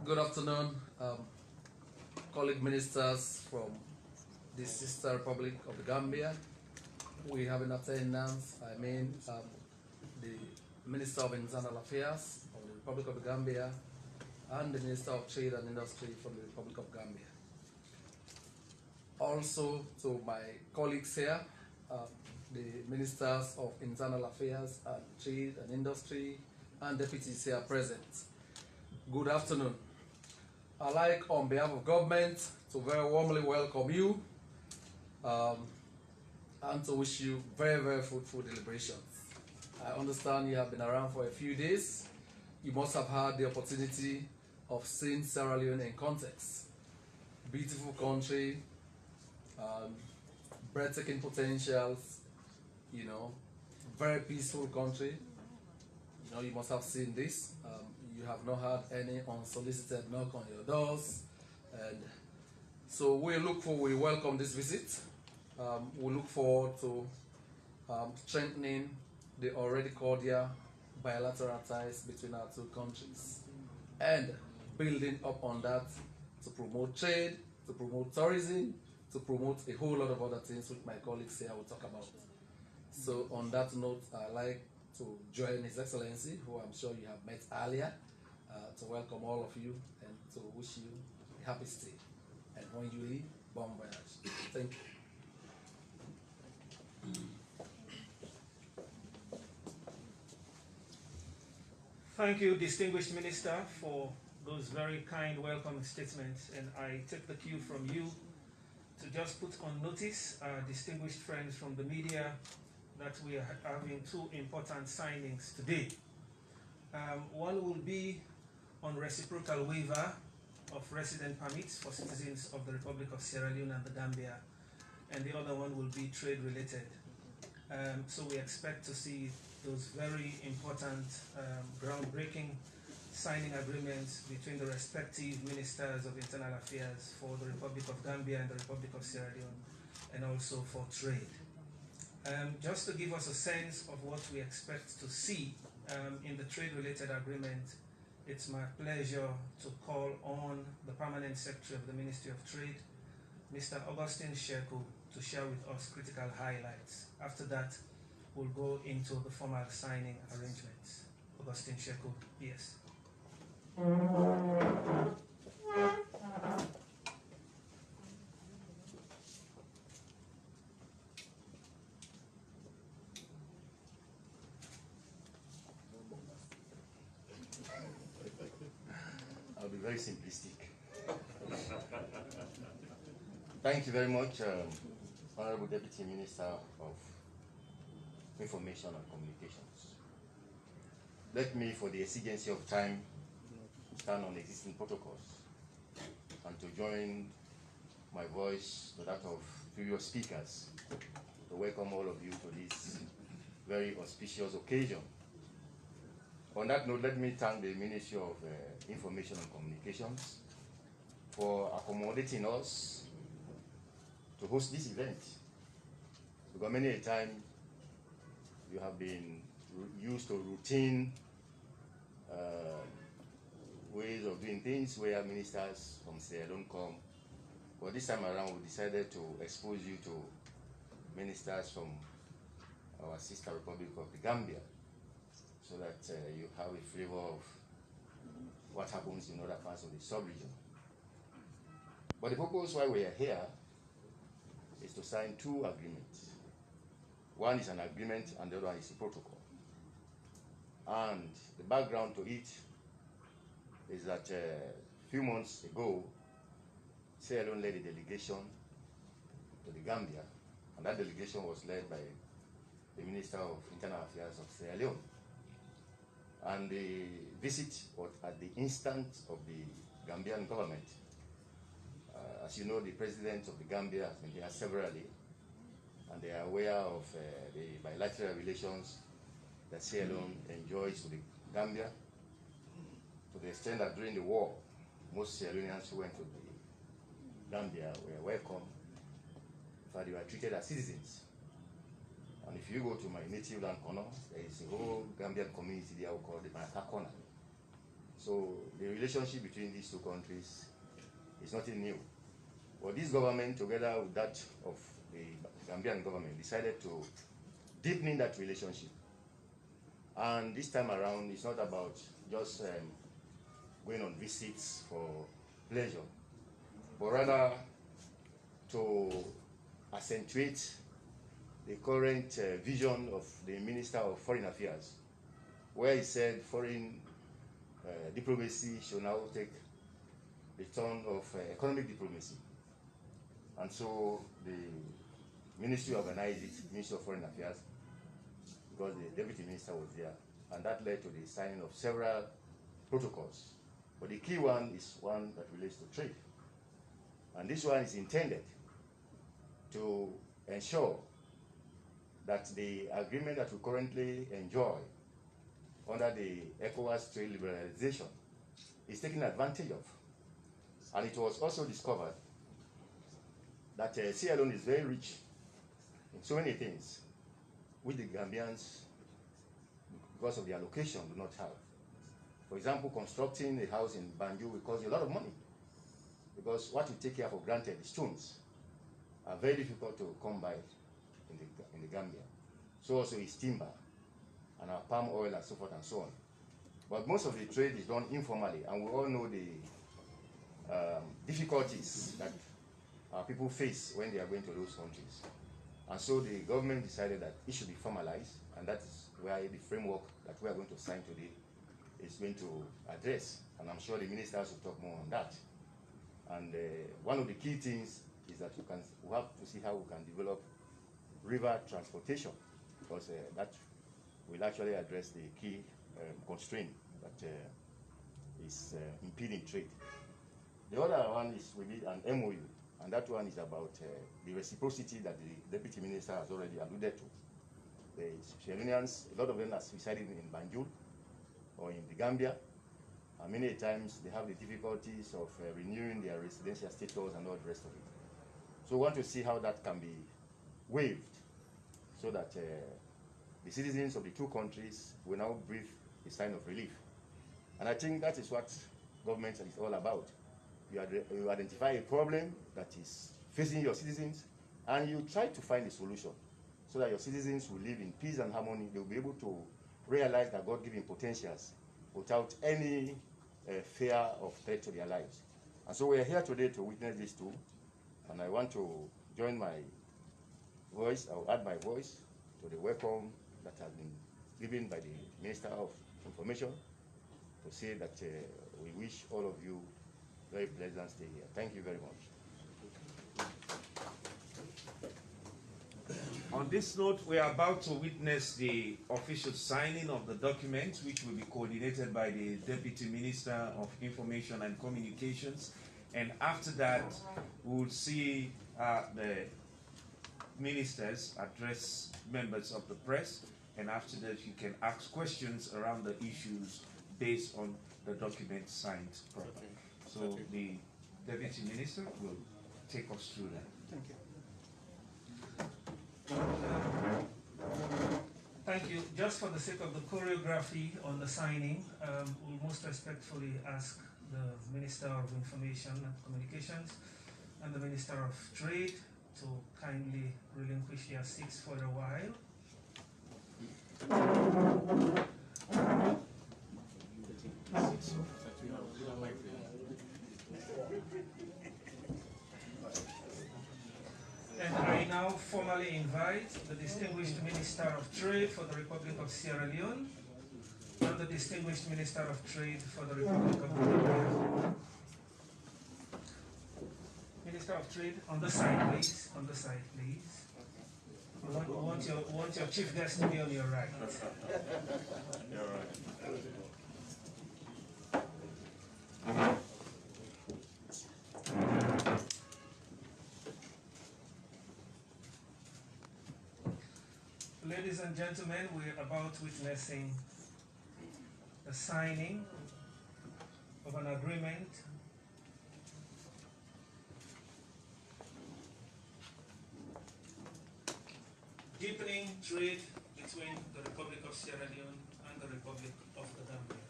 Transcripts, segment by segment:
Good afternoon, colleague ministers from the sister Republic of the Gambia. We have in attendance, the Minister of Internal Affairs of the Republic of the Gambia and the Minister of Trade and Industry from the Republic of Gambia. Also to my colleagues here, the Ministers of Internal Affairs and Trade and Industry and deputies here present. Good afternoon. I'd like, on behalf of government, to very warmly welcome you and to wish you very, very fruitful deliberations. I understand you have been around for a few days. You must have had the opportunity of seeing Sierra Leone in context. Beautiful country, breathtaking potentials, very peaceful country. You must have seen this. You have not had any unsolicited knock on your doors, and so we welcome this visit. We look forward to strengthening the already cordial bilateral ties between our two countries and building up on that to promote trade, to promote tourism, to promote a whole lot of other things which my colleagues here will talk about. So on that note, I'd like to join His Excellency, who I'm sure you have met earlier, to welcome all of you and to wish you a happy stay. And when you leave, bon voyage. Thank you. Thank you, distinguished Minister, for those very kind welcome statements. And I take the cue from you to just put on notice our distinguished friends from the media that we are having two important signings today. One will be on reciprocal waiver of resident permits for citizens of the Republic of Sierra Leone and the Gambia, and the other one will be trade related. So we expect to see those very important groundbreaking signing agreements between the respective ministers of internal affairs for the Republic of Gambia and the Republic of Sierra Leone, and also for trade. Just to give us a sense of what we expect to see in the trade-related agreement, it's my pleasure to call on the Permanent Secretary of the Ministry of Trade, Mr. Augustine Sheku, to share with us critical highlights. After that, we'll go into the formal signing arrangements. Augustine Sheku, yes. I'll be very simplistic. Thank you very much, Honorable Deputy Minister of Information and Communications. Let me, for the exigency of time, stand on existing protocols and to join my voice to that of previous speakers to welcome all of you to this very auspicious occasion. On that note, let me thank the Ministry of Information and Communications for accommodating us to host this event. Because many a time you have been used to routine ways of doing things where ministers from Sierra Leone come. But this time around, we decided to expose you to ministers from our sister Republic of the Gambia, so that you have a flavor of what happens in other parts of the sub-region. But the purpose why we are here is to sign two agreements. One is an agreement and the other one is a protocol. And the background to it is that a few months ago, Sierra Leone led a delegation to the Gambia, and that delegation was led by the Minister of Internal Affairs of Sierra Leone. And the visit was at the instance of the Gambian government. As you know, the President of the Gambia has been here severally, and they are aware of the bilateral relations that Sierra Leone enjoys with the Gambia, to the extent that during the war, most Sierra Leoneans who went to the Gambia were welcome. In fact, they were treated as citizens. And if you go to my native land corner, there is a whole Gambian community there called the Manaka Corner. So the relationship between these two countries is nothing new. But this government, together with that of the Gambian government, decided to deepen that relationship. And this time around, it's not about just going on visits for pleasure, but rather to accentuate the current vision of the Minister of Foreign Affairs, where he said foreign diplomacy should now take the turn of economic diplomacy. And so the ministry organized it, Ministry of Foreign Affairs, because the deputy minister was there, and that led to the signing of several protocols. But the key one is one that relates to trade. And this one is intended to ensure that the agreement that we currently enjoy under the ECOWAS trade liberalization is taken advantage of. And it was also discovered that Sierra Leone is very rich in so many things, which the Gambians, because of their location, do not have. For example, constructing a house in Banjul will cost you a lot of money, because what you take here for granted, the stones, are very difficult to come by in the Gambia. So also is timber, and our palm oil, and so forth and so on. But most of the trade is done informally, and we all know the difficulties that our people face when they are going to those countries. And so the government decided that it should be formalized, and that is where the framework that we are going to sign today is going to address. And I'm sure the ministers will talk more on that. And one of the key things is that we have to see how we can develop river transportation, because that will actually address the key constraint that is impeding trade. The other one is we did an MOU, and that one is about the reciprocity that the deputy minister has already alluded to. The Sierra Leoneans, a lot of them are residing in Banjul or in the Gambia, and many times they have the difficulties of renewing their residential status and all the rest of it. So we want to see how that can be waived, so that the citizens of the two countries will now breathe a sign of relief. And I think that is what government is all about. You identify a problem that is facing your citizens, and you try to find a solution so that your citizens will live in peace and harmony. They will be able to realize their God-given potentials without any fear of threat to their lives. And so we are here today to witness this too, and I want to join my voice, I'll add my voice to the welcome that has been given by the Minister of Information, to say that we wish all of you very pleasant stay here. Thank you very much. On this note, we are about to witness the official signing of the document, which will be coordinated by the Deputy Minister of Information and Communications. And after that, we'll see the ministers address members of the press. And after that, you can ask questions around the issues based on the document signed properly. So the Deputy Minister will take us through that. Thank you. Thank you. Just for the sake of the choreography on the signing, we'll most respectfully ask the Minister of Information and Communications and the Minister of Trade to kindly relinquish their seats for a while. And I now formally invite the distinguished Minister of Trade for the Republic of Sierra Leone and the distinguished Minister of Trade for the Republic of Gambia. Minister of Trade, on the side, please. On the side, please. We want your chief guest to be on your right. You're right. Ladies and gentlemen, we're about witnessing the signing of an agreement deepening trade between the Republic of Sierra Leone and the Republic of the Gambia.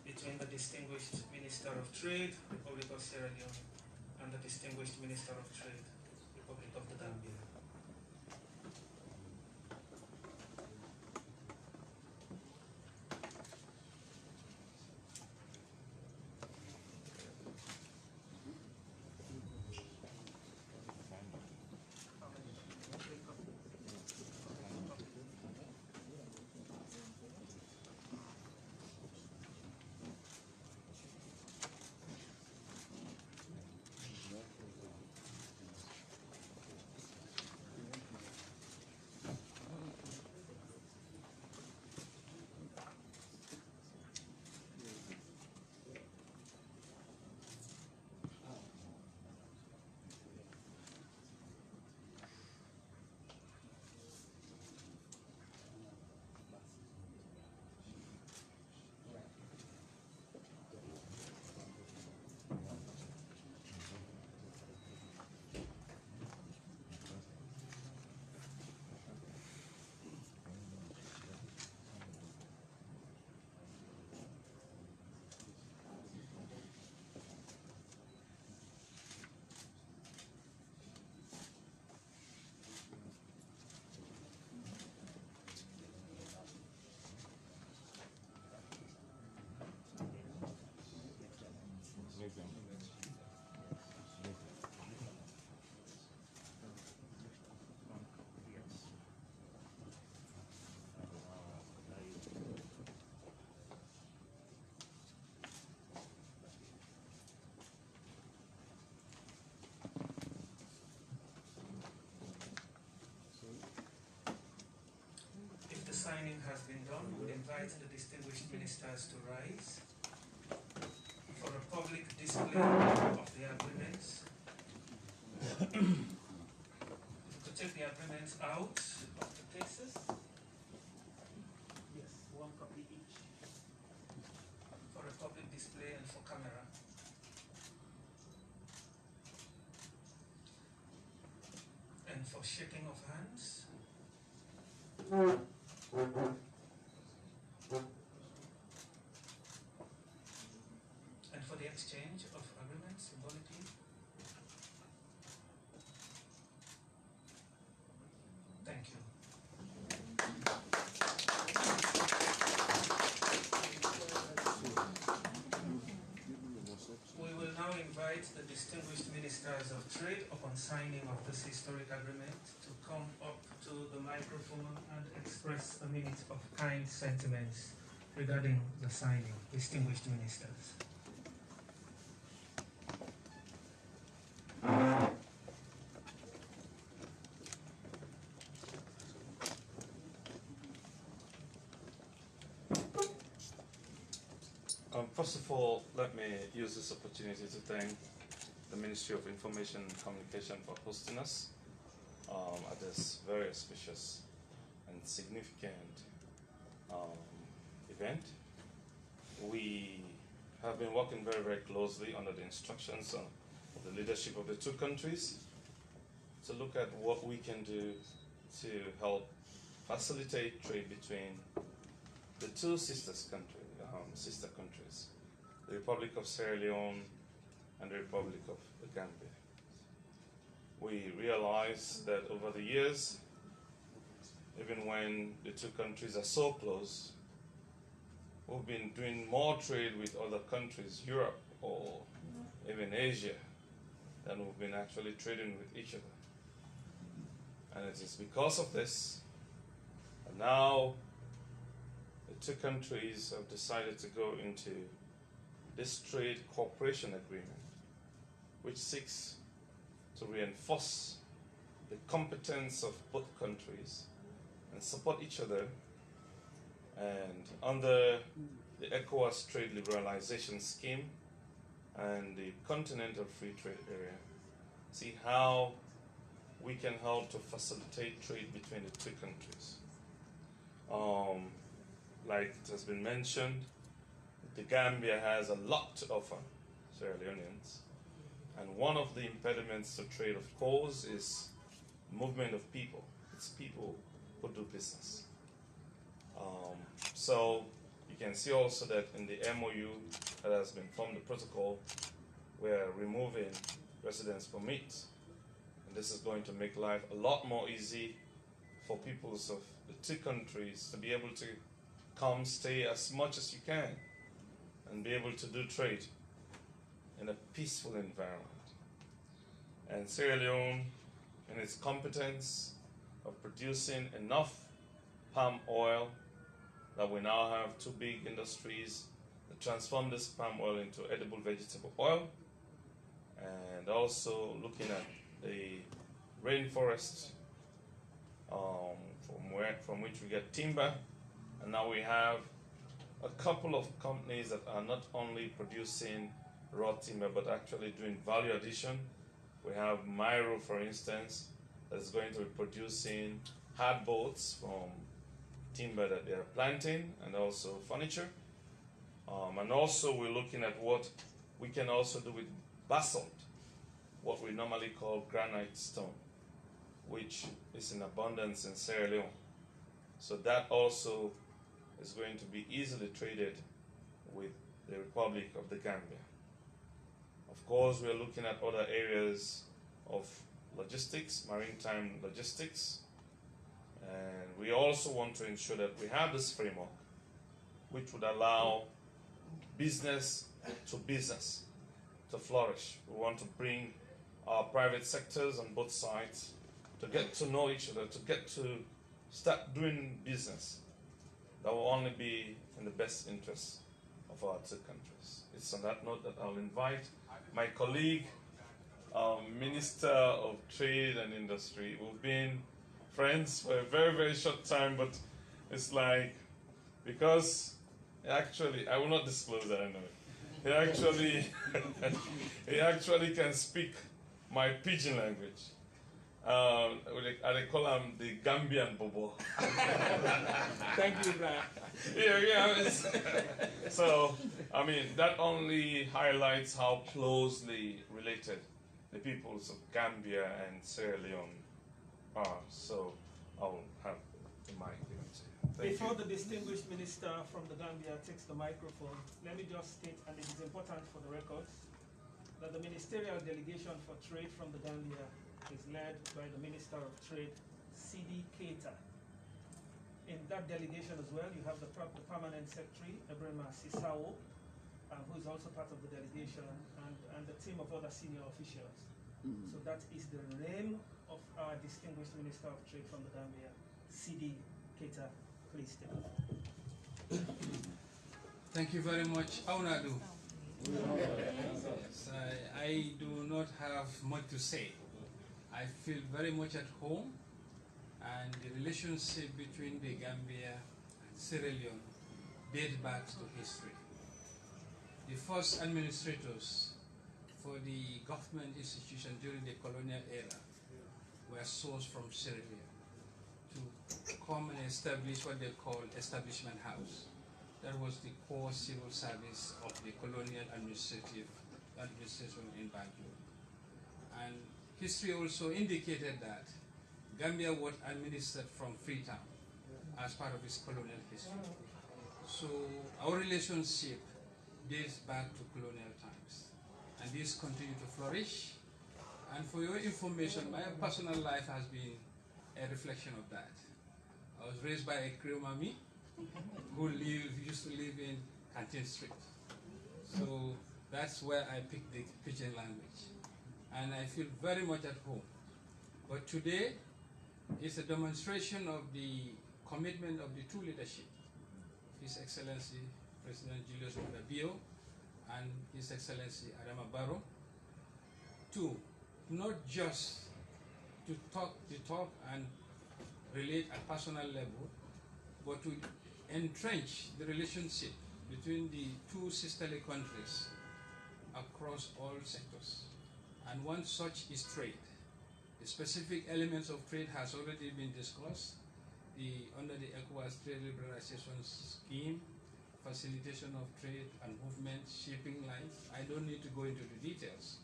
It between the Distinguished Minister of Trade, Republic of Sierra Leone, and the Distinguished Minister of Trade, Republic of the Gambia. Signing has been done. We invite the distinguished ministers to rise for a public display of the agreements. To take the agreements out of the cases. Yes, one copy each. For a public display and for camera. And for shaking of hands. And for the exchange of agreements symbolically. Thank you. We will now invite the distinguished ministers of trade upon signing of this historic agreement to come up to the microphone and express a minute of kind sentiments regarding the signing. Distinguished ministers. First of all, let me use this opportunity to thank the Ministry of Information and Communication for hosting us at this very auspicious and significant event. We have been working very, very closely under the instructions of the leadership of the two countries to look at what we can do to help facilitate trade between the two sister countries, the Republic of Sierra Leone and the Republic of the Gambia. We realize that over the years, even when the two countries are so close, we've been doing more trade with other countries, Europe or even Asia, than we've been actually trading with each other. And it is because of this that now the two countries have decided to go into this trade cooperation agreement, which seeks to reinforce the competence of both countries and support each other. And under the ECOWAS trade liberalization scheme and the continental free trade area, see how we can help to facilitate trade between the two countries. Like it has been mentioned, the Gambia has a lot to offer Sierra Leoneans, and one of the impediments to trade, of course, is movement of people. It's people who do business. So you You can see also that in the MOU that has been formed, the protocol, we are removing residence permits. And this is going to make life a lot more easy for peoples of the two countries to be able to come, stay as much as you can, and be able to do trade in a peaceful environment. And Sierra Leone, in its competence of producing enough palm oil, that we now have two big industries that transform this palm oil into edible vegetable oil, and also looking at the rainforest from which we get timber. And now we have a couple of companies that are not only producing raw timber but actually doing value addition. We have Myro, for instance, that is going to be producing hard boats from timber that they are planting, and also furniture. And also we're looking at what we can also do with basalt, what we normally call granite stone, which is in abundance in Sierra Leone. So that also is going to be easily traded with the Republic of the Gambia. Of course, we're looking at other areas of logistics, maritime logistics, and we also want to ensure that we have this framework which would allow business to flourish. We want to bring our private sectors on both sides to get to know each other, to get to start doing business that will only be in the best interest of our two countries. It's on that note that I'll invite my colleague, Minister of Trade and Industry. We've been friends for a very, very short time, but it's like, because actually, I will not disclose that, I know. He actually, he actually can speak my pidgin language. I call him the Gambian Bobo. Thank you, Brian. Yeah. So, I mean, that only highlights how closely related the peoples of Gambia and Sierra Leone are. So, I'll have the mic given to you. Thank Before you. the distinguished minister from the Gambia takes the microphone, let me just state, and it is important for the records, that the ministerial delegation for trade from the Gambia is led by the Minister of Trade, C.D. Keita. In that delegation as well, you have the permanent secretary, Ebrema Sisao, who is also part of the delegation, and the team of other senior officials. So that is the name of our distinguished Minister of Trade from the Gambia, C.D. Keita. Please take it. Thank you very much. Aunadu. Yes, I do not have much to say. I feel very much at home, and the relationship between the Gambia and Sierra Leone dates back to history. The first administrators for the government institution during the colonial era were sourced from Sierra Leone to come and establish what they call Establishment House. That was the core civil service of the colonial administration in Banjul. And history also indicated that Gambia was administered from Freetown as part of its colonial history. So our relationship dates back to colonial times, and this continues to flourish. And for your information, my personal life has been a reflection of that. I was raised by a Creole mommy who used to live in Canteen Street. So that's where I picked the pidgin language. And I feel very much at home. But today is a demonstration of the commitment of the two leadership, His Excellency President Julius Maada and His Excellency Adama Barrow, to not just to talk and relate at personal level, but to entrench the relationship between the two sisterly countries across all sectors. And one such is trade. The specific elements of trade has already been discussed. Under the ECOWAS Trade Liberalization Scheme, facilitation of trade and movement, shipping lines. I don't need to go into the details,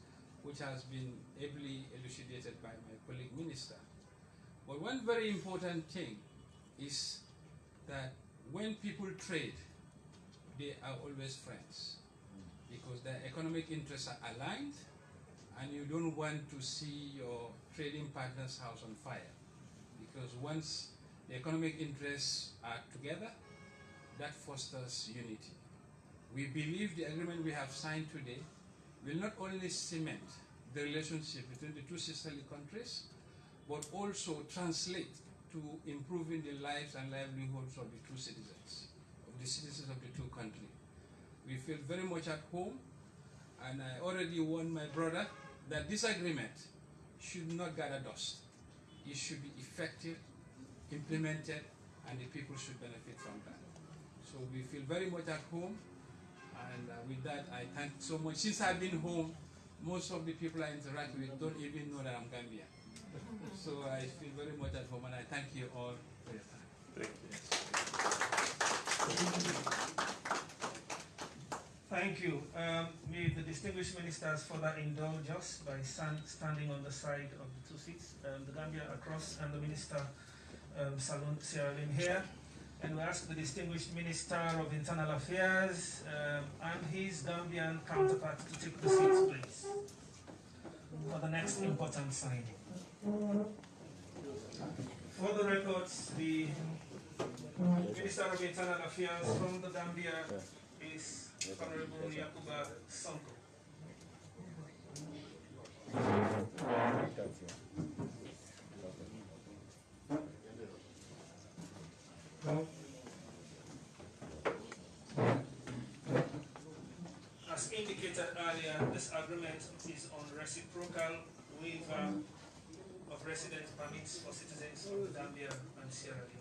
which has been ably elucidated by my colleague minister. But one very important thing is that when people trade, they are always friends, because their economic interests are aligned, and you don't want to see your trading partner's house on fire, because once the economic interests are together, that fosters unity. We believe the agreement we have signed today will not only cement the relationship between the two sisterly countries, but also translate to improving the lives and livelihoods of the two citizens, of the citizens of the two countries. We feel very much at home, and I already warned my brother that this agreement should not gather dust. It should be effective, implemented, and the people should benefit from that. So we feel very much at home, and with that I thank so much. Since I've been home, most of the people I interact with don't even know that I'm Gambian. So I feel very much at home, and I thank you all for your time. Thank you. May the distinguished ministers further indulge us by standing on the side of the two seats, the Gambia across and the minister Salon Sierra Leone here. And we ask the distinguished Minister of Internal Affairs and his Gambian counterpart to take the seats, please, for the next important signing. For the records, the Minister of Internal Affairs from the Gambia is Honorable Yakuba Sonko. As indicated earlier, this agreement is on reciprocal waiver of residence permits for citizens of the Gambia and Sierra Leone.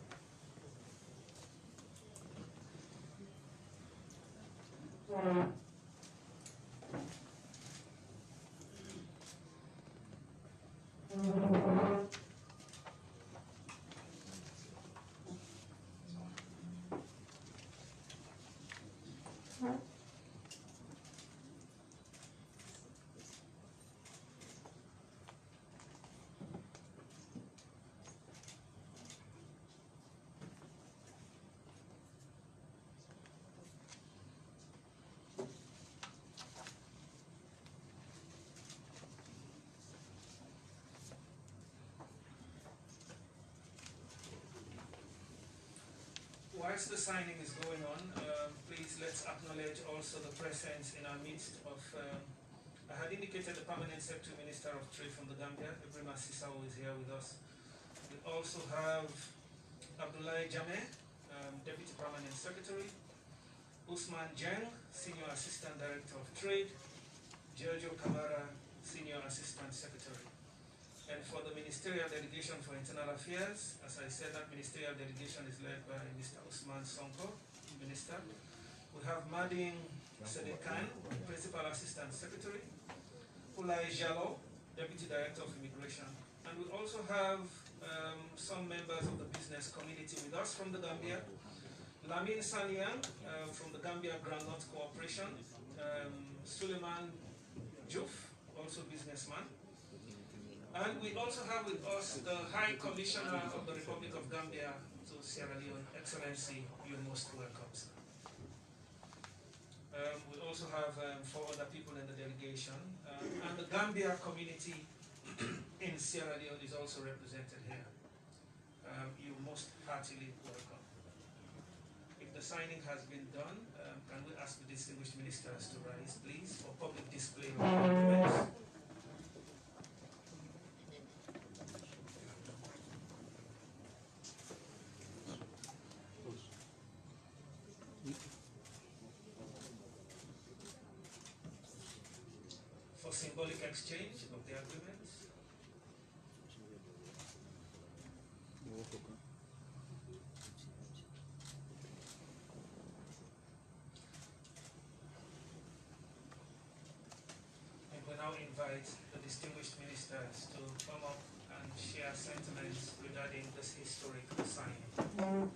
Whilst the signing is going on, please let's acknowledge also the presence in our midst of, I had indicated the Permanent Secretary Minister of Trade from the Gambia, Ibrahim Sisao is here with us. We also have Abdullah Jameh, Deputy Permanent Secretary, Usman Jeng, Senior Assistant Director of Trade, Giorgio Camara, Senior Assistant Secretary. And for the Ministerial Delegation for Internal Affairs, as I said, that Ministerial Delegation is led by Mr. Usman Sonko, Minister. We have Madin Sedekan, Principal Assistant Secretary, Ulai Jalo, Deputy Director of Immigration. And we also have some members of the business community with us from the Gambia. Lamin Sanian from the Gambia Groundnut Corporation, Suleiman Juf, also businessman. And we also have with us the High Commissioner of the Republic of Gambia to Sierra Leone. Excellency, you're most welcome, sir. We also have 4 other people in the delegation. And the Gambia community in Sierra Leone is also represented here. You're most heartily welcome. If the signing has been done, can we ask the distinguished ministers to rise, please, for public display of documents? For symbolic exchange of the agreements. And we now invite the distinguished ministers to come up and share sentiments regarding this historic signing.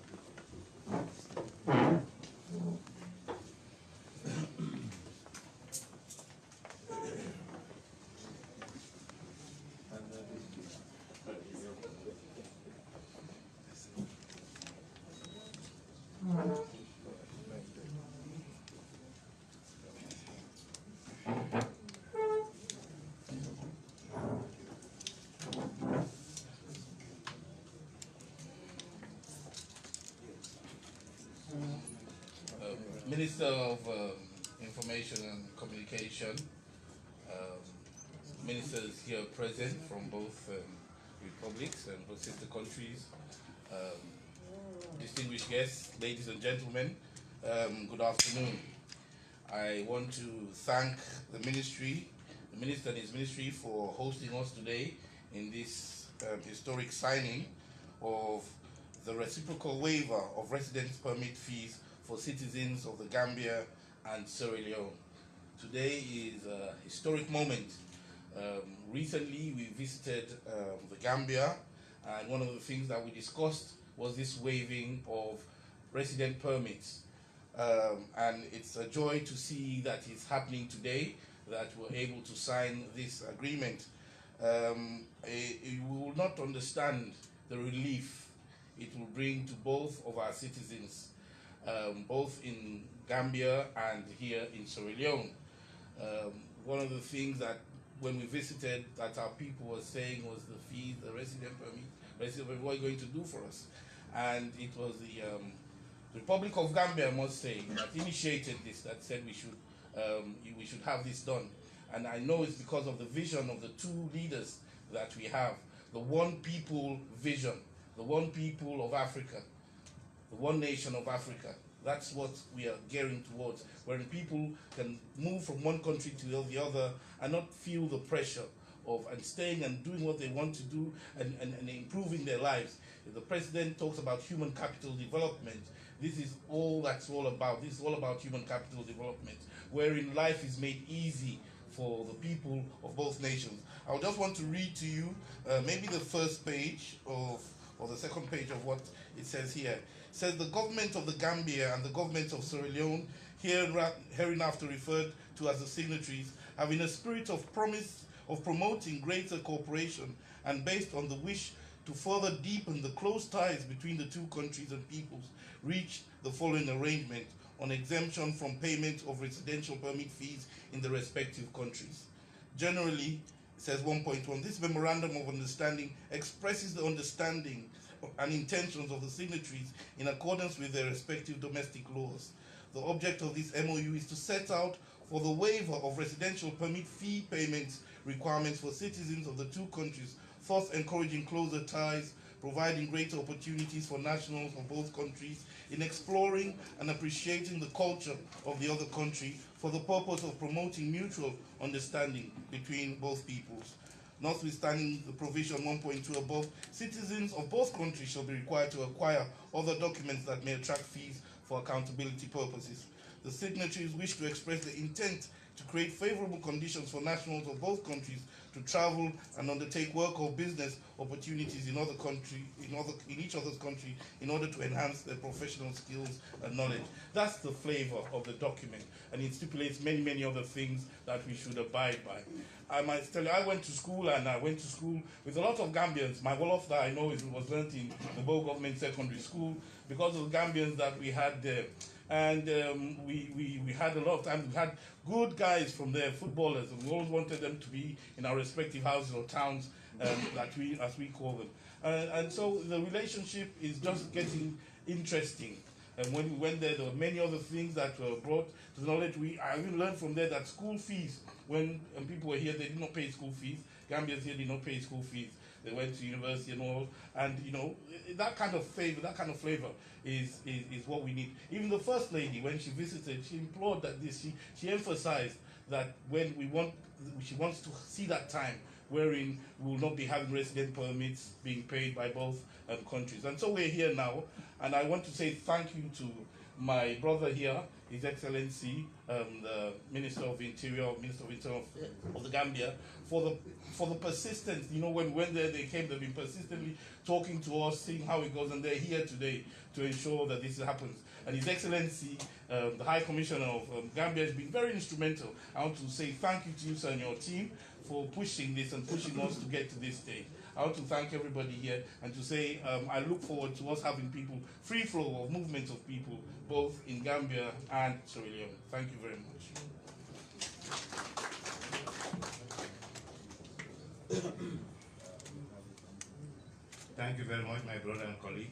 Minister of Information and Communication, ministers here present from both republics and both sister countries, distinguished guests, ladies and gentlemen, good afternoon. I want to thank the ministry, the minister and his ministry for hosting us today in this historic signing of the reciprocal waiver of residence permit fees for citizens of the Gambia and Sierra Leone. Today is a historic moment. Recently we visited the Gambia, and one of the things that we discussed was this waiving of resident permits. And it's a joy to see that it's happening today, that we're able to sign this agreement. We will not understand the relief it will bring to both of our citizens, both in Gambia and here in Sierra Leone. One of the things that when we visited that our people were saying was the fees, the resident permit, what are you going to do for us? And it was the Republic of Gambia, I must say, that initiated this, that said we should have this done. And I know it's because of the vision of the two leaders that we have, the one people vision, the one people of Africa, the one nation of Africa. That's what we are gearing towards, where people can move from one country to the other and not feel the pressure of and staying and doing what they want to do and improving their lives. The president talks about human capital development. This is all that's all about. This is all about human capital development, wherein life is made easy for the people of both nations. I just want to read to you maybe the first page or the second page of what it says here. It says the government of the Gambia and the government of Sierra Leone, hereinafter referred to as the signatories, have in a spirit of promise of promoting greater cooperation and based on the wish to further deepen the close ties between the two countries and peoples, reached the following arrangement on exemption from payment of residential permit fees in the respective countries. Generally, it says 1.1, this memorandum of understanding expresses the understanding and intentions of the signatories in accordance with their respective domestic laws. The object of this MOU is to set out for the waiver of residential permit fee payments requirements for citizens of the two countries, thus encouraging closer ties, providing greater opportunities for nationals of both countries in exploring and appreciating the culture of the other country for the purpose of promoting mutual understanding between both peoples. Notwithstanding the provision 1.2 above, citizens of both countries shall be required to acquire other documents that may attract fees for accountability purposes. The signatories wish to express the intent to create favorable conditions for nationals of both countries to travel and undertake work or business opportunities in each other's country in order to enhance their professional skills and knowledge. That's the flavor of the document, and it stipulates many, many other things that we should abide by. I might tell you, I went to school, and I went to school with a lot of Gambians. My Wolof that I know was learnt in the Bow Government Secondary School because of the Gambians that we had there. And we had a lot of time. We had good guys from there, footballers, and we always wanted them to be in our respective houses or towns, as we call them. And so the relationship is just getting interesting. And when we went there were many other things that were brought to the knowledge. I even learned from there that school fees, when people were here, they did not pay school fees. Gambians here did not pay school fees. They went to university and all, and that kind of flavor is what we need. Even the First Lady, when she visited, she implored that she emphasized that she wants to see that time wherein we will not be having resident permits being paid by both countries. And so we're here now, and I want to say thank you to my brother here, His Excellency, the Minister of Interior of the Gambia, for the persistence. When we went there, they've been persistently talking to us, seeing how it goes, and they're here today to ensure that this happens. And His Excellency, the High Commissioner of Gambia, has been very instrumental. I want to say thank you to you, sir, and your team for pushing this and pushing us to get to this stage. I want to thank everybody here and to say I look forward to us having free flow of movement of people, both in Gambia and Sierra Leone. Thank you very much. Thank you very much, my brother and colleague.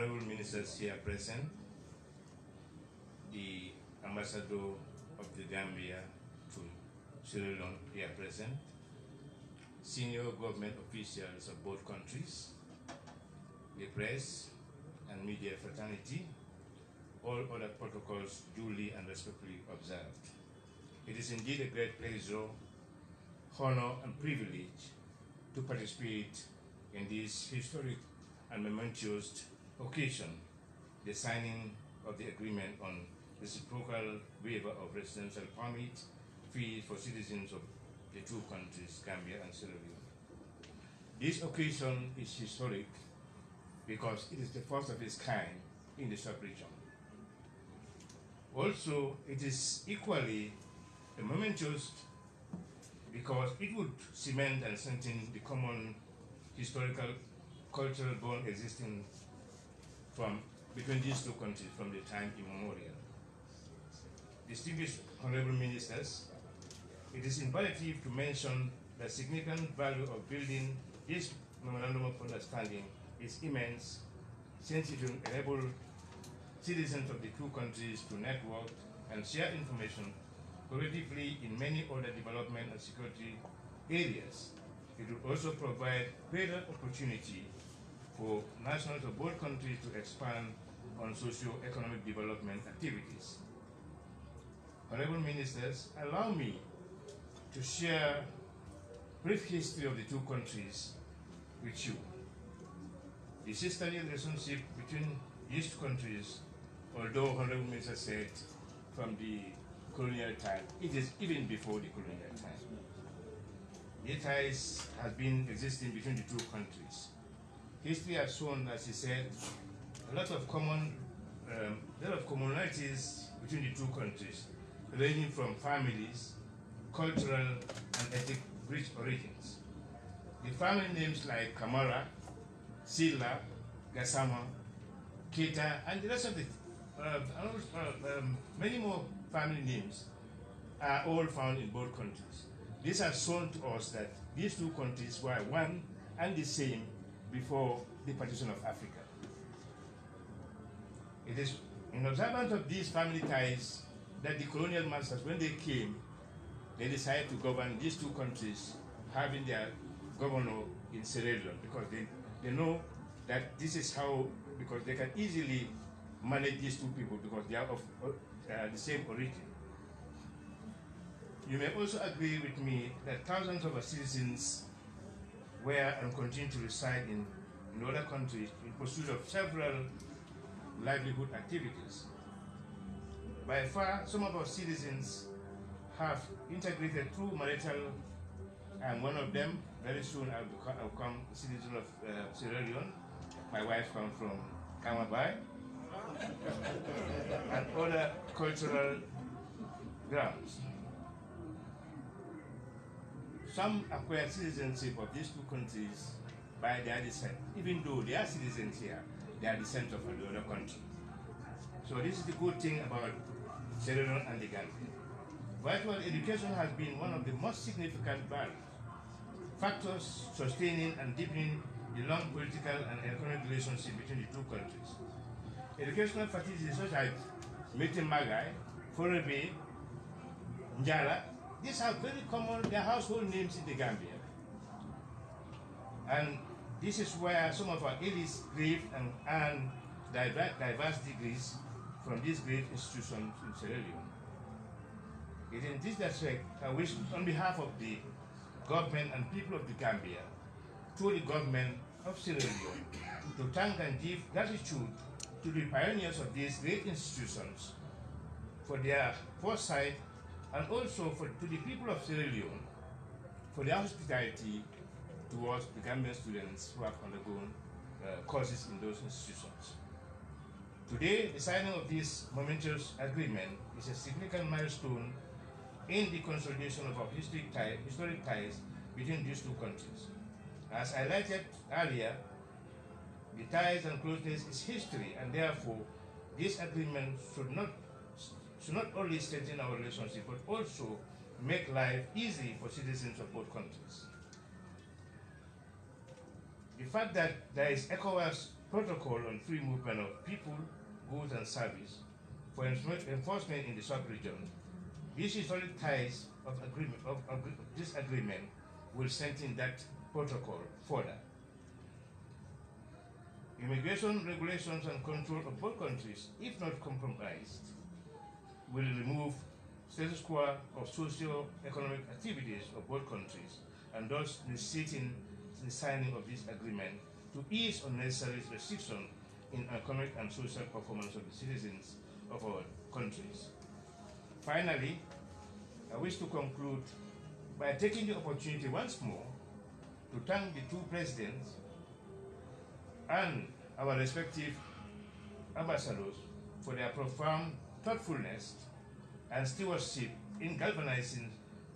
honorable ministers here present, the ambassador of the Gambia to Sierra Leone here present, senior government officials of both countries, the press and media fraternity, all other protocols duly and respectfully observed. It is indeed a great pleasure, honor, and privilege to participate in this historic and momentous occasion, the signing of the agreement on reciprocal waiver of residential permit fees for citizens of the two countries, Gambia and Sierra Leone. This occasion is historic because it is the first of its kind in the sub-region. Also, it is equally momentous because it would cement and strengthen the common historical cultural bond existing between these two countries from the time immemorial. Distinguished honorable ministers, it is imperative to mention the significant value of building this memorandum of understanding is immense, since it will enable citizens of the two countries to network and share information collectively in many other development and security areas. It will also provide greater opportunity for nationals of both countries to expand on socio-economic development activities. Honorable ministers, allow me to share a brief history of the two countries with you. The sisterly relationship between these two countries, although Honorable Minister said from the colonial time, it is even before the colonial time. The ties has been existing between the two countries. History has shown, as he said, a lot of commonalities between the two countries, ranging from families, cultural, and ethnic rich origins. The family names like Kamara, Silla, Gassama, Keita, and the rest of the many more family names are all found in both countries. This has shown to us that these two countries were one and the same before the partition of Africa. It is in observance of these family ties that the colonial masters, when they came, they decided to govern these two countries, having their governor in Sierra Leone, because they know that this is how, because they can easily manage these two people because they are of the same origin. You may also agree with me that thousands of our citizens were and continue to reside in other countries in pursuit of several livelihood activities. By far, some of our citizens have integrated through marital, and one of them, very soon I'll become a citizen of Sierra Leone. My wife comes from Kamabai and other cultural grounds. Some acquire citizenship of these two countries by their descent. Even though they are citizens here, they are descent of another country. So this is the good thing about Sierra Leone and the Gambia. Virtual education has been one of the most significant factors sustaining and deepening the long political and economic relationship between the two countries. Educational facilities such as Mete Magai, Forebe, Njala, these are very common, they are household names in the Gambia. And this is where some of our elites live and earn diverse degrees from these great institutions in Sierra Leone. It is in this respect, I wish, on behalf of the government and people of the Gambia, to the government of Sierra Leone, to thank and give gratitude to the pioneers of these great institutions for their foresight, and also to the people of Sierra Leone for their hospitality towards the Gambian students who have undergone courses in those institutions. Today, the signing of this momentous agreement is a significant milestone in the consolidation of our historic ties between these two countries. As I highlighted earlier, the ties and closeness is history, and therefore this agreement should not only strengthen our relationship, but also make life easy for citizens of both countries. The fact that there is ECOWAS protocol on free movement of people, goods, and service for enforcement in the sub-region. These historic ties of this agreement will strengthen that protocol further. Immigration regulations and control of both countries, if not compromised, will remove status quo of socio-economic activities of both countries, and thus necessitating the signing of this agreement to ease unnecessary restrictions in economic and social performance of the citizens of our countries. Finally, I wish to conclude by taking the opportunity once more to thank the two presidents and our respective ambassadors for their profound thoughtfulness and stewardship in galvanizing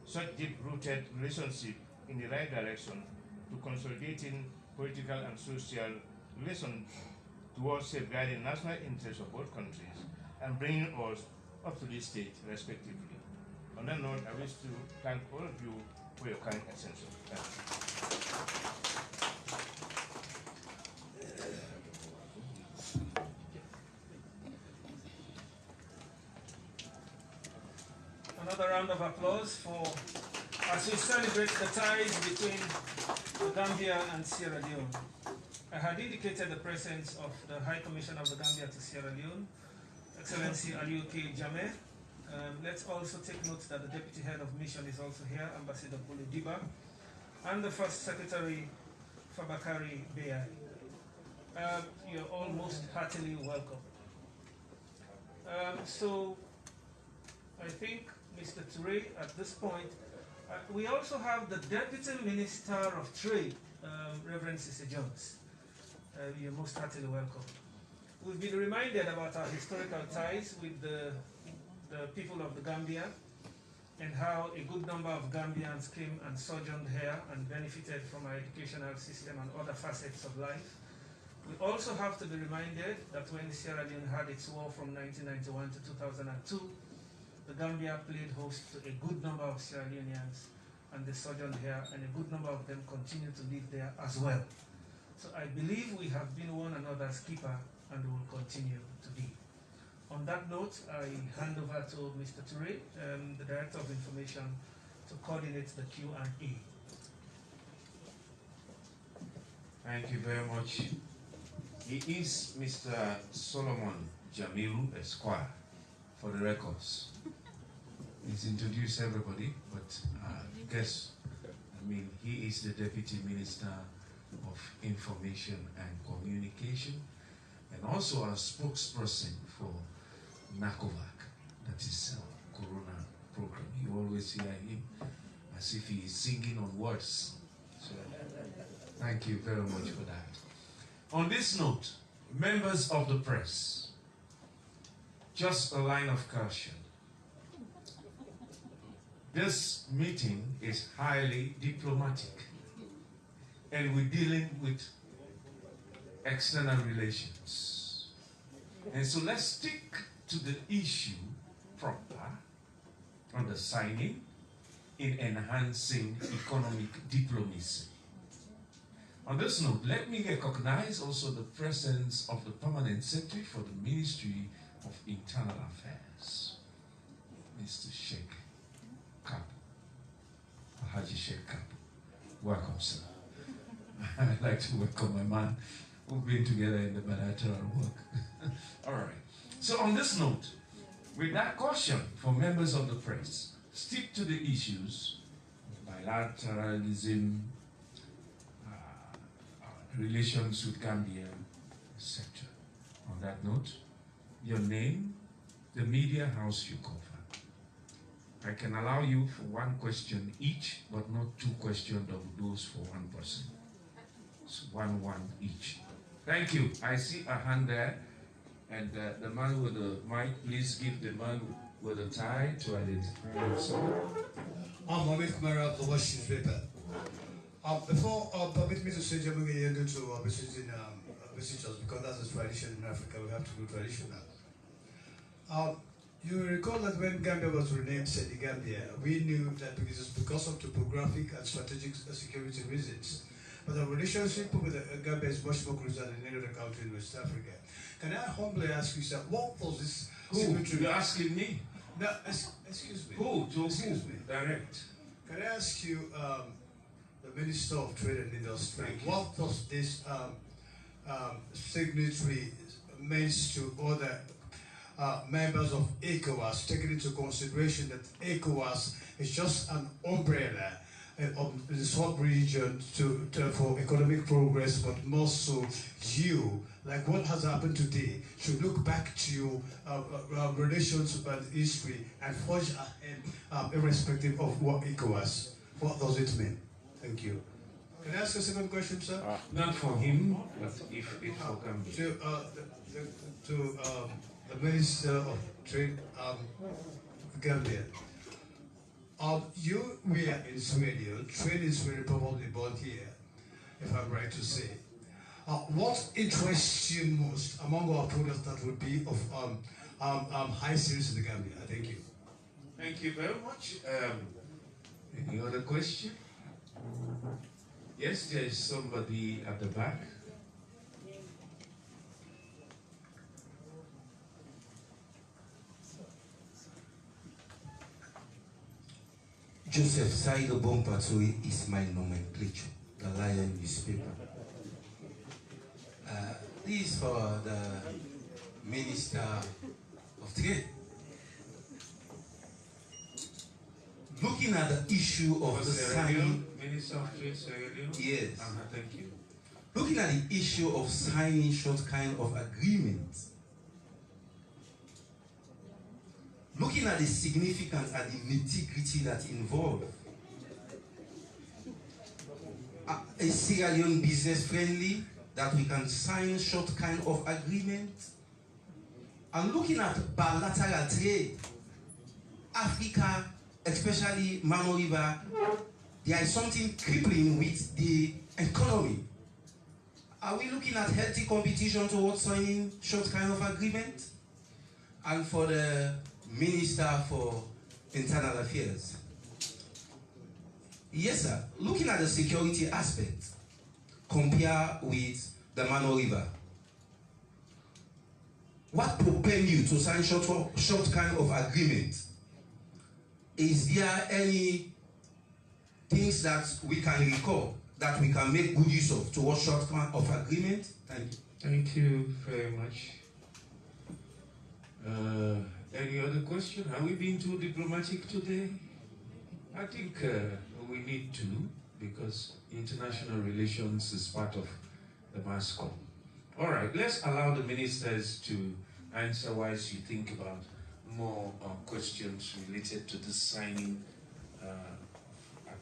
such deep-rooted relationship in the right direction to consolidating political and social relations towards safeguarding national interests of both countries and bringing us up to this stage respectively. On that note, I wish to thank all of you for your kind attention. Thank you. Another round of applause for as we celebrate the ties between the Gambia and Sierra Leone. I had indicated the presence of the High Commissioner of the Gambia to Sierra Leone, Excellency Aliou K. Jammeh. Let's also take note that the Deputy Head of Mission is also here, Ambassador Bulu Diba, and the First Secretary, Fabakary Beyai. You're all most heartily welcome. So I think, Mr. Toure, at this point, we also have the Deputy Minister of Trade, Reverend Cissy Jones. You're most heartily welcome. We've been reminded about our historical ties with the people of the Gambia and how a good number of Gambians came and sojourned here and benefited from our educational system and other facets of life. We also have to be reminded that when Sierra Leone had its war from 1991 to 2002, the Gambia played host to a good number of Sierra Leoneans, and they sojourned here, and a good number of them continue to live there as well. So I believe we have been one another's keeper, and we will continue to be. On that note, I hand over to Mr. Toure, the Director of Information, to coordinate the Q&A. Thank you very much. He is Mr. Solomon Jamilu Esquire, for the records. He's introduced everybody, but he is the Deputy Minister of Information and Communication, and also a spokesperson for NACOVAC, that is our Corona program. You always hear him as if he is singing on words. So thank you very much for that. On this note, members of the press, just a line of caution. This meeting is highly diplomatic, and we're dealing with external relations. And so let's stick to the issue proper on the signing in enhancing economic diplomacy. On this note, let me recognize also the presence of the Permanent Secretary for the Ministry of Internal Affairs, Mr. Sheikh Kapo, Haji Sheikh Kapo. Welcome, sir. I'd like to welcome my man. We've been together in the bilateral work. All right. So on this note, with that caution for members of the press, stick to the issues of bilateralism, relations with Gambia, etc. On that note, your name, the media house you cover. I can allow you for one question each, but not two questions of those for one person. It's one each. Thank you. I see a hand there, and the man with the mic, please give the man with the tie to identify himself. I'm Mohamed Kumara of the Washington newspaper. Before permit me to say to visitors, because that's a tradition in Africa, we have to do traditional. You recall that when Gambia was renamed Senegambia, we knew that because of topographic and strategic security reasons, but the relationship with the Gambia is much more closer than any other country in West Africa. Can I humbly ask you, sir, what was this signatory? You're asking me? No, excuse me. Who? To Excuse who? me. Direct. Can I ask you, the Minister of Trade and Industry, what does this signatory means to other members of ECOWAS, taking into consideration that ECOWAS is just an umbrella of the sub-region for economic progress, but more so you, like what has happened today, should look back to relations and history and forge ahead irrespective of what ECOWAS. What does it mean? Thank you. Can I ask a second question, sir? Not for him, but if it for Gambia. To the Minister of Trade, Gambia. You were in Sweden. Trade is very probably born here, if I'm right to say. What interests you most among our products that would be of high sales in the Gambia? Thank you. Thank you very much. Any other question? Yes, there is somebody at the back. Joseph Saido Bompatui is my nomenclature, the Lion newspaper. This is for the Minister of Trade. Looking at the issue of the signing, Minister of Trade, Sierra Leone? yes. Thank you. Looking at the issue of signing short kind of agreements, looking at the significance and the nitty-gritty that involved, is Sierra Leone business friendly that we can sign short kind of agreement? And looking at bilateral trade, Africa, especially Mano River, there is something crippling with the economy. Are we looking at healthy competition towards signing short kind of agreement? And for the Minister for Internal Affairs. Yes, sir. Looking at the security aspect, compare with the Mano River. What propelled you to sign short kind of agreement? Is there any things that we can recall that we can make good use of towards short kind of agreement? Thank you. Thank you very much. Any other question? Have we been too diplomatic today? I think we need to, because international relations is part of the mascot. All right, let's allow the ministers to answer whilst you think about more questions related to this signing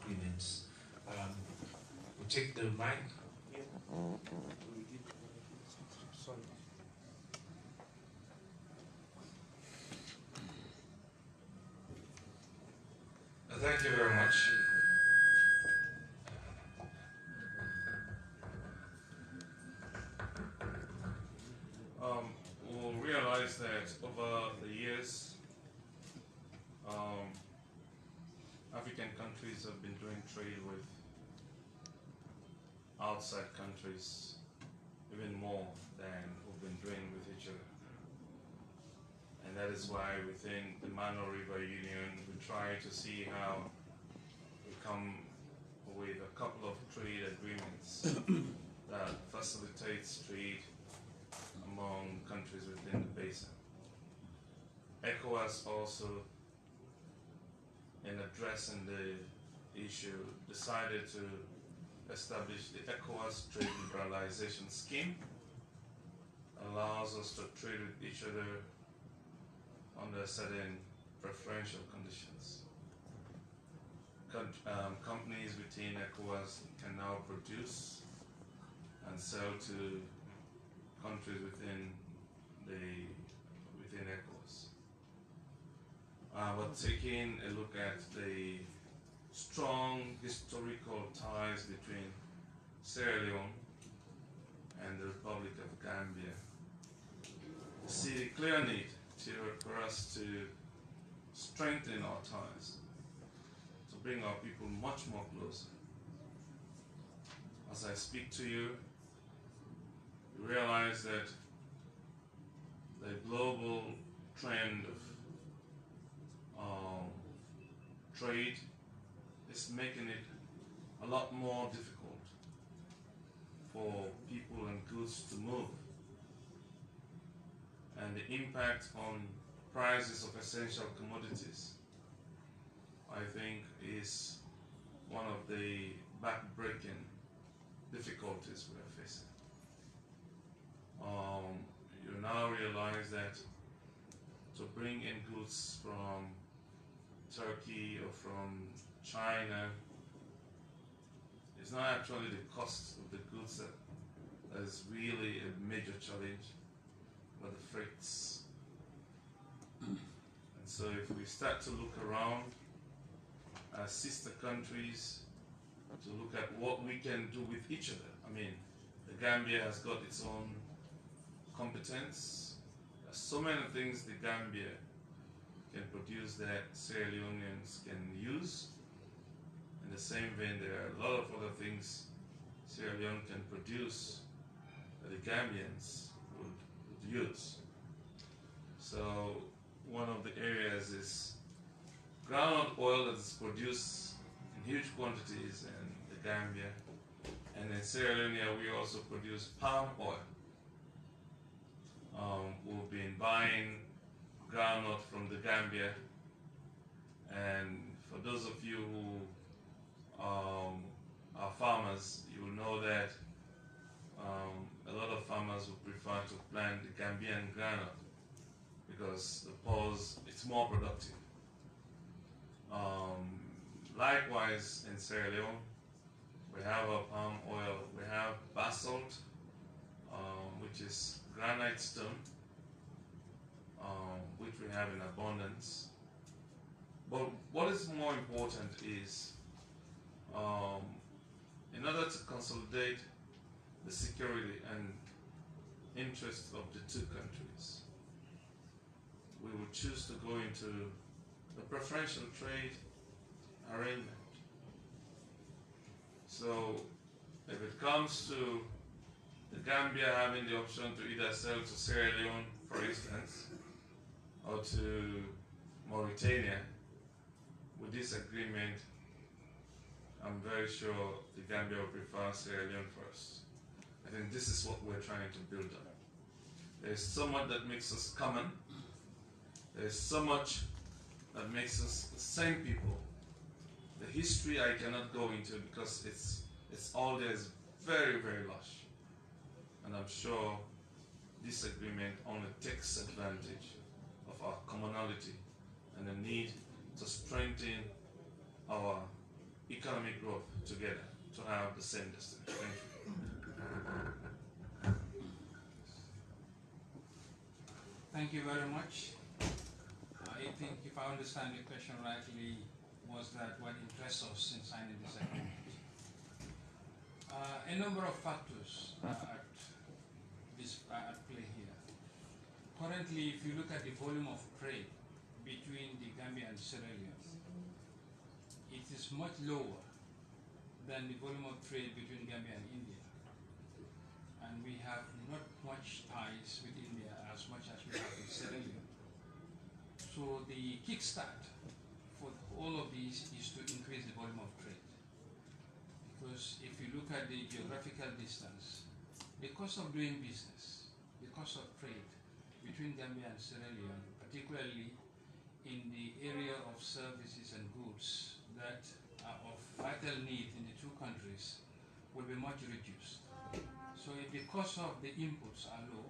agreements. We'll take the mic. Thank you very much. We'll realize that over the years, African countries have been doing trade with outside countries even more than we've been doing with each other. And that is why within the Mano River Union, we try to see how we come with a couple of trade agreements that facilitates trade among countries within the basin. ECOWAS also, in addressing the issue, decided to establish the ECOWAS Trade Liberalization Scheme, allows us to trade with each other under certain preferential conditions. Companies within ECOWAS can now produce and sell to countries within ECOWAS. We're taking a look at the strong historical ties between Sierra Leone and the Republic of Gambia. We see a clear need for us to strengthen our ties, to bring our people much more closer. as I speak to you, we realize that the global trend of trade is making it a lot more difficult for people and goods to move. And the impact on prices of essential commodities, I think, is one of the back-breaking difficulties we are facing. You now realize that to bring in goods from Turkey or from China is not actually the cost of the goods that is really a major challenge, but the freights. And so if we start to look around as sister countries, to look at what we can do with each other. I mean, the Gambia has got its own competence. There's so many things the Gambia can produce that Sierra Leoneans can use. In the same vein, there are a lot of other things Sierra Leone can produce that the Gambians would use. So one of the areas is groundnut oil that is produced in huge quantities in the Gambia. And in Sierra Leone, we also produce palm oil. We've been buying groundnut from the Gambia, and for those of you who are farmers, you will know that a lot of farmers would prefer to plant the Gambian groundnut because the pulse, it's more productive. Likewise, in Sierra Leone, we have our palm oil, we have basalt, which is granite stone, which we have in abundance. But what is more important is, in order to consolidate the security and interests of the two countries, we would choose to go into the preferential trade arrangement. So if it comes to the Gambia having the option to either sell to Sierra Leone, for instance, or to Mauritania, with this agreement, I'm very sure the Gambia will prefer Sierra Leone first. I think this is what we're trying to build on. There's so much that makes us common. There's so much that makes us the same people. The history I cannot go into because it's all there is very, very lush. And I'm sure this agreement only takes advantage of our commonality and the need to strengthen our economic growth together to have the same destiny. Thank you. Thank you very much. I think if I understand the question rightly, was that what interests us in signing this agreement? A number of factors are at play here. Currently, if you look at the volume of trade between the Gambia and Sierra Leone, it is much lower than the volume of trade between Gambia and India. And we have not much ties with India as much as we have with Sierra Leone. So the kickstart for all of these is to increase the volume of trade. Because if you look at the geographical distance, the cost of doing business, the cost of trade between Gambia and Sierra Leone, particularly in the area of services and goods that are of vital need in the two countries, will be much reduced. So if the cost of the inputs are low,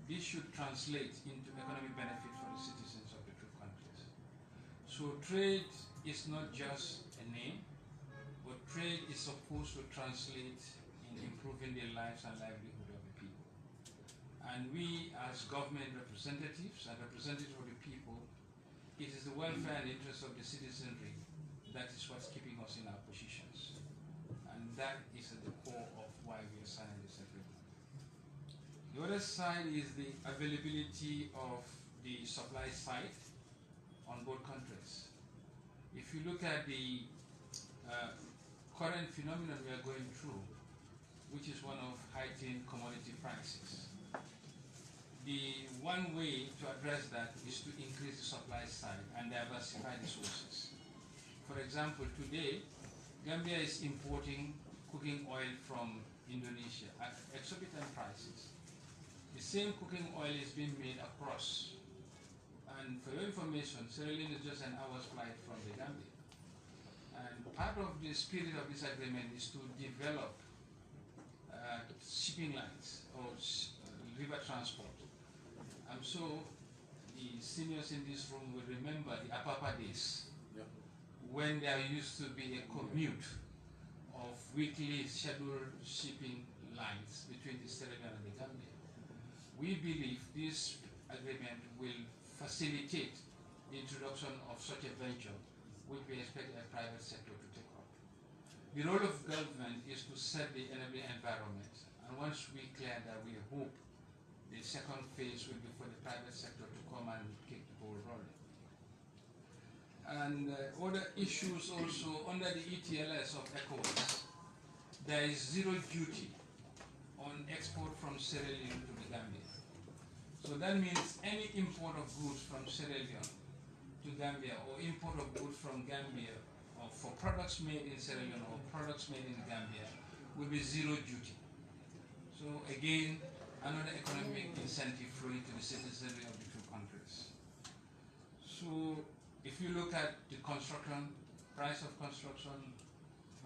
this should translate into economic benefit for the citizens of the two countries. So trade is not just a name, but trade is supposed to translate in improving the lives and livelihood of the people. And we as government representatives and representatives of the people, it is the welfare and interest of the citizenry that is what's keeping us in our positions. And that is at the core of why we are signing this agreement. The other side is the availability of the supply side on both countries. If you look at the current phenomenon we are going through, which is one of heightened commodity prices. The one way to address that is to increase the supply side and diversify the sources. For example, today, Gambia is importing cooking oil from Indonesia at exorbitant prices. The same cooking oil is being made across. And for your information, Sierra Leone is just an hour's flight from the Gambia. And part of the spirit of this agreement is to develop shipping lines or river transport. I'm sure the seniors in this room will remember the Apapa days, when there used to be a commute of weekly scheduled shipping lines between the Sierra Leone and the Gambia. We believe this agreement will facilitate the introduction of such a venture, which we expect the private sector to take up. The role of government is to set the enabling environment, and once we clear that, we hope the second phase will be for the private sector to come and kick the ball rolling. And other issues also, under the ETLS of ECOWAS, there is zero duty on export from Sierra Leone to the Gambia. So that means any import of goods from Sierra Leone to Gambia, or import of goods from Gambia, or for products made in Sierra Leone or products made in Gambia, will be zero duty. So again, another economic incentive flowing to the citizenry of the two countries. So if you look at the construction, price of construction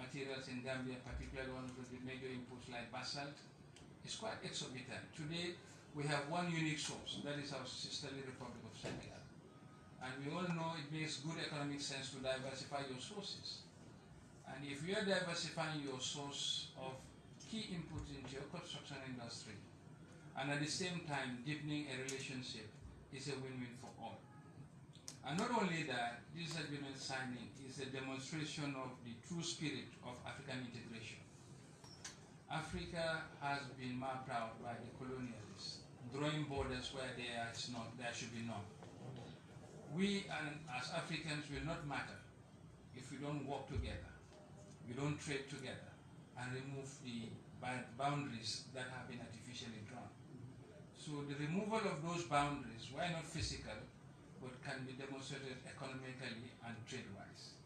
materials in Gambia, particularly ones with the major inputs like basalt, is quite exorbitant. Today, we have one unique source, that is our sisterly Republic of Senegal. And we all know it makes good economic sense to diversify your sources. And if you are diversifying your source of key inputs into your construction industry, and at the same time deepening a relationship, is a win-win for all. And not only that, this agreement signing is a demonstration of the true spirit of African integration. Africa has been mapped out by the colonialists, drawing borders where there should be none. We as Africans will not matter if we don't work together, we don't trade together, and remove the boundaries that have been artificially drawn. So the removal of those boundaries, why not physical, but can be demonstrated economically and trade-wise.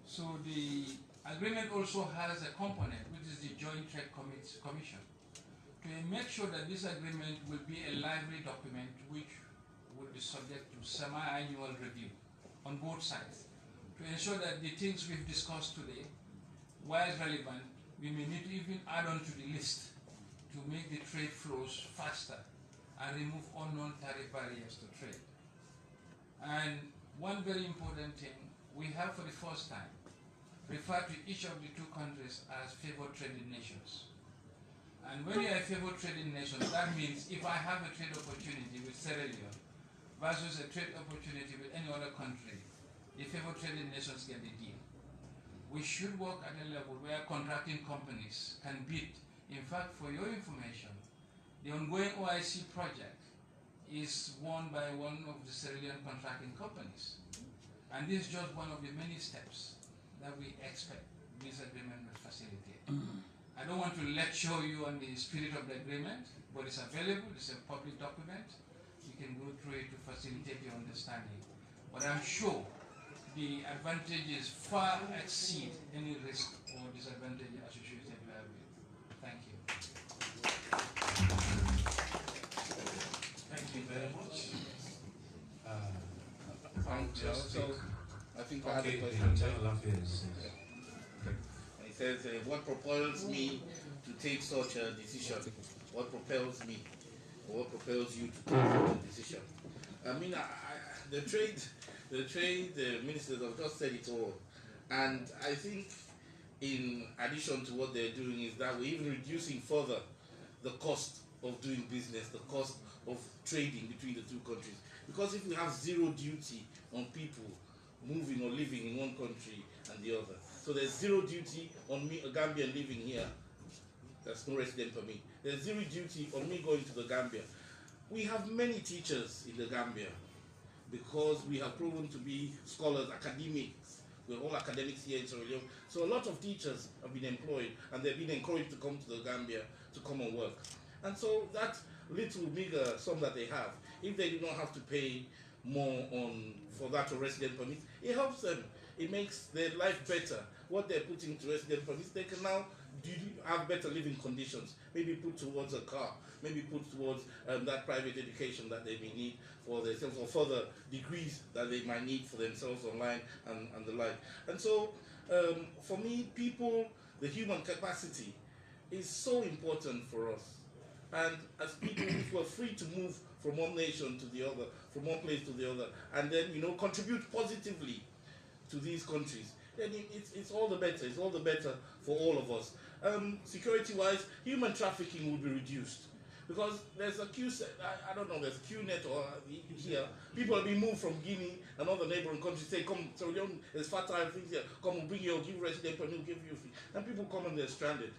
So the agreement also has a component, which is the Joint Trade Commission, to make sure that this agreement will be a lively document which will be subject to semi-annual review on both sides, to ensure that the things we've discussed today, while relevant, we may need to even add on to the list to make the trade flows faster and remove unknown tariff barriers to trade. And one very important thing, we have for the first time referred to each of the two countries as favored trading nations. And when you are a favored trading nation, that means if I have a trade opportunity with Sierra Leone versus a trade opportunity with any other country, the favored trading nations get the deal. We should work at a level where contracting companies can bid. In fact, for your information, the ongoing OIC project is won by one of the Sierra Leone contracting companies. And this is just one of the many steps that we expect this agreement will facilitate. I don't want to lecture you on the spirit of the agreement, but it's available, it's a public document. You can go through it to facilitate your understanding. But I'm sure the advantages far exceed any risk or disadvantage associated with it. Thank you. Thank you very much. I think I have a question. He says, what propels me to take such a decision? What propels me? Or what propels you to take such a decision? I mean, the trade ministers have just said it all. And I think in addition to what they're doing is that we're even reducing further the cost of doing business, the cost of trading between the two countries. Because if we have zero duty on people moving or living in one country and the other, so there's zero duty on me, a Gambian living here, that's no resident for me. There's zero duty on me going to the Gambia. We have many teachers in the Gambia because we have proven to be scholars, academics. the whole academics here in Sierra Leone. So a lot of teachers have been employed, and they've been encouraged to come to the Gambia to come and work. And so that little meager sum that they have, if they do not have to pay more for that resident permit, it helps them. It makes their life better. What they're putting to resident permits, they can now have better living conditions. Maybe put towards a car, maybe put towards that private education that they may need for themselves, or further degrees that they might need for themselves online and the like. And so, for me, people, the human capacity is so important for us. And as people, if we're free to move from one nation to the other, from one place to the other, and then, you know, contribute positively to these countries, then it's all the better. It's all the better for all of us. Security-wise, human trafficking would be reduced, because there's a queue set. I don't know. There's a queue net or here. People have been moved from Guinea and other neighboring countries. Say, come, so there's fertile things here. Come, we'll bring you, give resident permit, we'll give you a fee. And people come and they're stranded.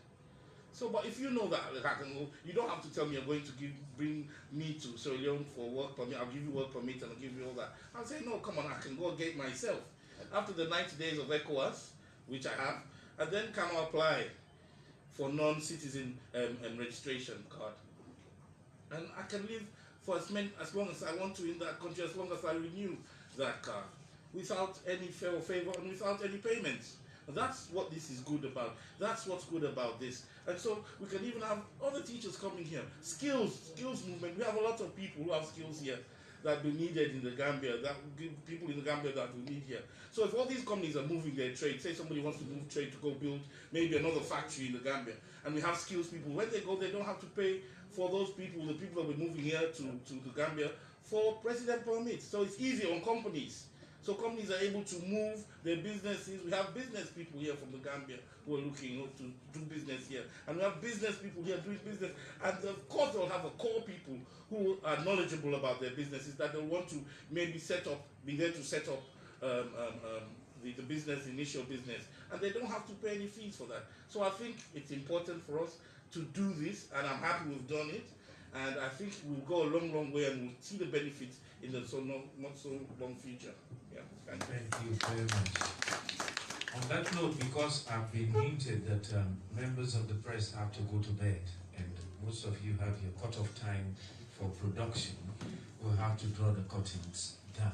So, but if you know that, you don't have to tell me you're going to bring me to Sierra Leone for work permit. I'll give you work permit and I'll give you all that. I'll say, no, come on, I can go get it myself. After the 90 days of ECOWAS, which I have, and then come apply for non-citizen registration card. And I can live for as long as I want to in that country, as long as I renew that card, without any favor and without any payments. And that's what this is good about. That's what's good about this. And so we can even have other teachers coming here. Skills movement. We have a lot of people who have skills here that will be needed in the Gambia, people in the Gambia that we need here. So if all these companies are moving their trade, say somebody wants to move trade to go build maybe another factory in the Gambia, and we have skills people, when they go, they don't have to pay for those people, the people that will be moving here to the Gambia, for resident permits. So it's easy on companies. So companies are able to move their businesses. We have business people here from the Gambia who are looking to do business here. And we have business people here doing business. And of course they'll have a core people who are knowledgeable about their businesses, that they'll want to maybe be there to set up the business, initial business. And they don't have to pay any fees for that. So I think it's important for us to do this, and I'm happy we've done it. And I think we'll go a long, long way, and we'll see the benefits in the not so long future. Yeah, thank you very much. On that note, because I've been hinted that members of the press have to go to bed, and most of you have your cut-off time for production, we'll have to draw the curtains down.